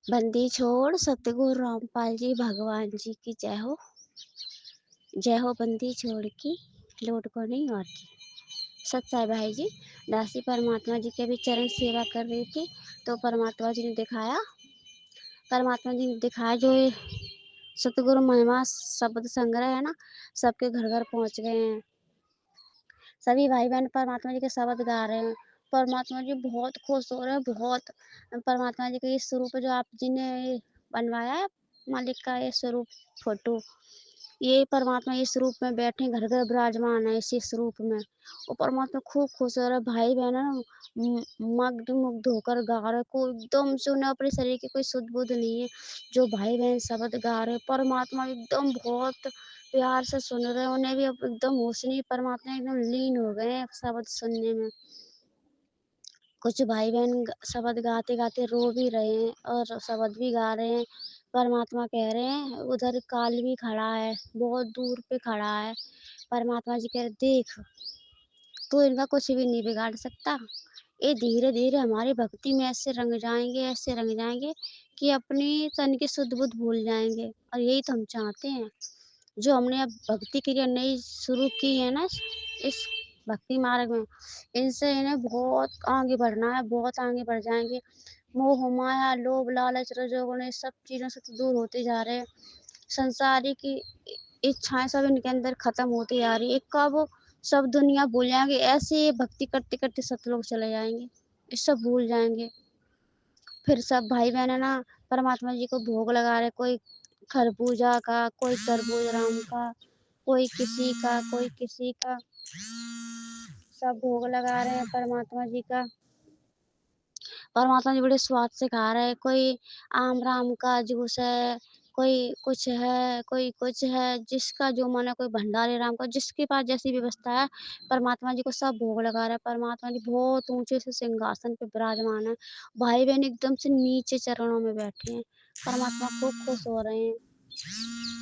बंदी छोड़ सतगुरु रामपाल जी भगवान जी की जय हो बंदी छोड़ की लौट को नहीं और की। सत्य भाई जी दासी परमात्मा जी के भी चरण सेवा कर रही थी तो परमात्मा जी ने दिखाया जो ये सतगुरु महिमा शब्द संग्रह है ना, सबके घर घर पहुंच गए हैं। सभी भाई बहन परमात्मा जी के शब्द गा रहे हैं। परमात्मा जी बहुत खुश हो रहे हैं, बहुत। परमात्मा जी का ये स्वरूप जो आप जी ने बनवाया है, मालिक का ये स्वरूप फोटो, ये परमात्मा इस रूप में बैठे घर घर विराजमान है इसी स्वरूप में। और परमात्मा खूब खुश हो रहा है। भाई बहन है ना मग्न मुग्ध होकर गा रहे, को एकदम से उन्हें अपने शरीर की कोई सुध बुध नहीं है। जो भाई बहन शब्द गा रहे परमात्मा एकदम बहुत प्यार से सुन रहे हैं, उन्हें भी अब एकदम होश नहीं, परमात्मा एकदम लीन हो गए हैं शब्द सुनने में। कुछ भाई बहन शब्द गाते गाते रो भी रहे हैं और शब्द भी गा रहे हैं। परमात्मा कह रहे हैं उधर काल भी खड़ा है, बहुत दूर पे खड़ा है। परमात्मा जी कह रहे देख, तू इनका कुछ भी नहीं बिगाड़ सकता। ये धीरे धीरे हमारी भक्ति में ऐसे रंग जाएंगे कि अपनी तन की सुध बुध भूल जाएंगे। और यही तो हम चाहते हैं। जो हमने अब भक्ति क्रिया नई शुरू की है ना इस भक्ति मार्ग में, इनसे इन्हें बहुत आगे बढ़ना है, बहुत आगे बढ़ जाएंगे। मोह माया लोभ लालच रजोगुण इस सब चीजों से तो दूर होते जा रहे हैं। संसारी की इच्छाएं सब इनके अंदर खत्म होती जा रही है। इक्का वो सब दुनिया भूल जाएंगे, ऐसे ये भक्ति करते करते सतलोक चले जाएंगे, ये सब भूल जाएंगे। फिर सब भाई बहन है ना परमात्मा जी को भोग लगा रहे, कोई खरबूजा का, कोई तरबूज राम का, कोई किसी का सब भोग लगा रहे हैं परमात्मा जी का। परमात्मा जी बड़े स्वाद से खा रहे हैं। कोई आम राम का जूस है, कोई कुछ है, जिसका जो मन है, कोई भंडारे राम का, जिसके पास जैसी व्यवस्था है परमात्मा जी को सब भोग लगा रहा है। परमात्मा जी बहुत ऊंचे से सिंहासन पे विराजमान है। भाई बहन एकदम से नीचे चरणों में बैठे हैं। परमात्मा खूब खुश हो रहे हैं,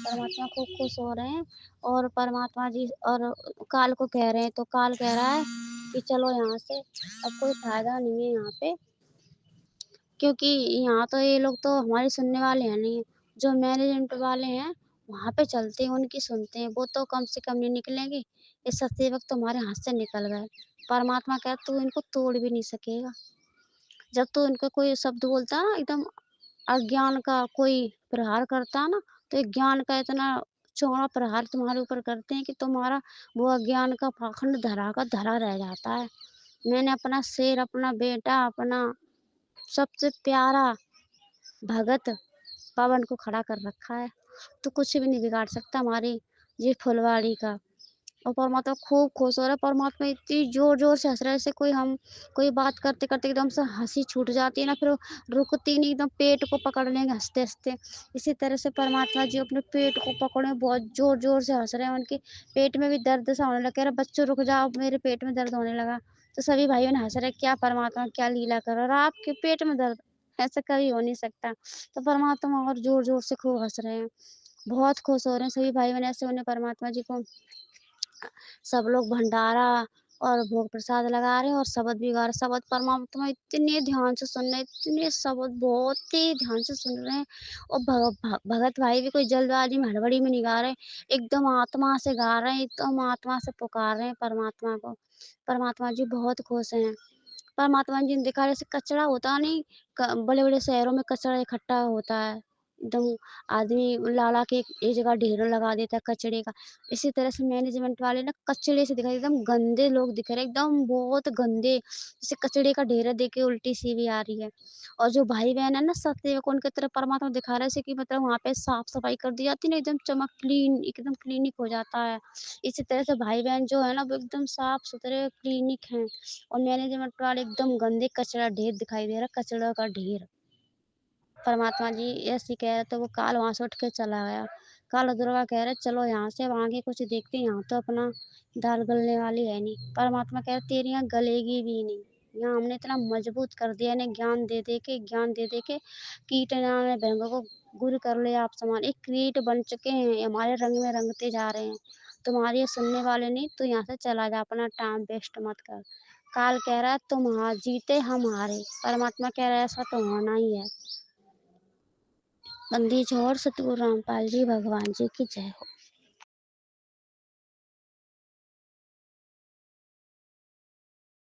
परमात्मा खूब खुश हो रहे हैं। और परमात्मा जी और काल को कह रहे हैं, तो काल कह रहा है कि चलो यहाँ से, अब कोई फायदा नहीं है यहाँ पे, क्योंकि यहाँ तो ये लोग तो हमारी सुनने वाले हैं नहीं। जो मैनेजमेंट वाले हैं वहाँ पे चलते हैं, उनकी सुनते हैं, वो तो कम से कम नहीं निकलेंगे। ये सतसेवक तो हमारे हाथ से निकल गए। परमात्मा कहता तू इनको तोड़ भी नहीं सकेगा। जब तू इनको कोई शब्द बोलता है ना, एकदम अज्ञान का कोई प्रहार करता है ना, तो एक ज्ञान का इतना चौड़ा प्रहार तुम्हारे ऊपर करते हैं कि तुम्हारा वो अज्ञान का पाखंड धरा का धरा रह जाता है। मैंने अपना शेर, अपना बेटा, अपना सबसे प्यारा भगत पवन को खड़ा कर रखा है, तो कुछ भी नहीं बिगाड़ सकता हमारी ये फुलवाड़ी का। और परमात्मा खूब खुश हो रहा है। परमात्मा इतनी जोर जोर से हंस रहे हैं, जैसे कोई बात करते करते एकदम से हंसी छूट जाती है ना, फिर वो रुकती नहीं, एकदम पेट को पकड़ लेंगे हंसते हंसते। इसी तरह से परमात्मा जी अपने पेट को पकड़े बहुत जोर जोर से हंस रहे हैं। उनके पेट में भी दर्द सा होने लगा, कह रहा बच्चों रुक जाओ, मेरे पेट में दर्द होने लगा। तो सभी भाइयों ने हंस रहे, क्या परमात्मा क्या लीला कर रहा है, आपके पेट में दर्द, ऐसा कभी हो नहीं सकता। तो परमात्मा और जोर जोर से खूब हंस रहे हैं, बहुत खुश हो रहे हैं सभी भाई बहन। ऐसे उन्हें परमात्मा जी को सब लोग भंडारा और भोग प्रसाद लगा रहे हैं और शब्द भी गा रहे हैं। शब्द परमात्मा इतने ध्यान से सुन रहे हैं, इतने शब्द बहुत ही ध्यान से सुन रहे हैं। और भगत भाई भी कोई जल्दबाजी में हड़बड़ी में नहीं गा रहे, एकदम आत्मा से गा रहे हैं, एकदम आत्मा से पुकार रहे हैं परमात्मा को। परमात्मा जी बहुत खुश हैं। परमात्मा जी ने दिखा जैसे कचरा होता नहीं, बड़े बड़े शहरों में कचरा इकट्ठा होता है, एकदम आदमी ला के एक जगह ढेर लगा देता है कचड़े का। इसी तरह से मैनेजमेंट वाले ना कचड़े से दिखाई, एकदम गंदे लोग दिख रहे हैं, एकदम बहुत गंदे, जैसे कचड़े का ढेर देख के उल्टी सी भी आ रही है। और जो भाई बहन है ना सत्यदेव को, उनकी तरफ परमात्मा दिखा रहे हैं कि मतलब वहाँ पे साफ सफाई कर दी जाती है ना, एकदम चमक क्लीन, एकदम क्लिनिक हो जाता है। इसी तरह से भाई बहन जो है ना वो एकदम साफ सुथरे क्लिनिक हैं। और मैनेजमेंट वाले एकदम गंदे, कचरा ढेर दिखाई दे रहा है, कचड़ा का ढेर। परमात्मा जी ऐसे कह रहे तो वो काल वहां से उठ के चला गया। काल दुर्गा कह रहे चलो यहाँ से, अब आगे कुछ देखते हैं, यहाँ तो अपना दाल गलने वाली है नहीं। परमात्मा कह रहे तेरी यहाँ गलेगी भी नहीं, यहाँ हमने इतना मजबूत कर दिया, इन्हें ज्ञान दे दे के कीट ने भयंकर को गुरु कर ले आप समान, एक कीट बन चुके हैं, ये हमारे रंग में रंगते जा रहे हैं। तुम्हारे ये सुनने वाले नहीं, तो यहाँ से चला जा, अपना टाइम वेस्ट मत कर। काल कह रहा है तुम हार जीते हम हारे, परमात्मा कह रहा है ऐसा तो होना ही है। बंदी छोड़ सतगुरु रामपाल जी भगवान जी की जय हो।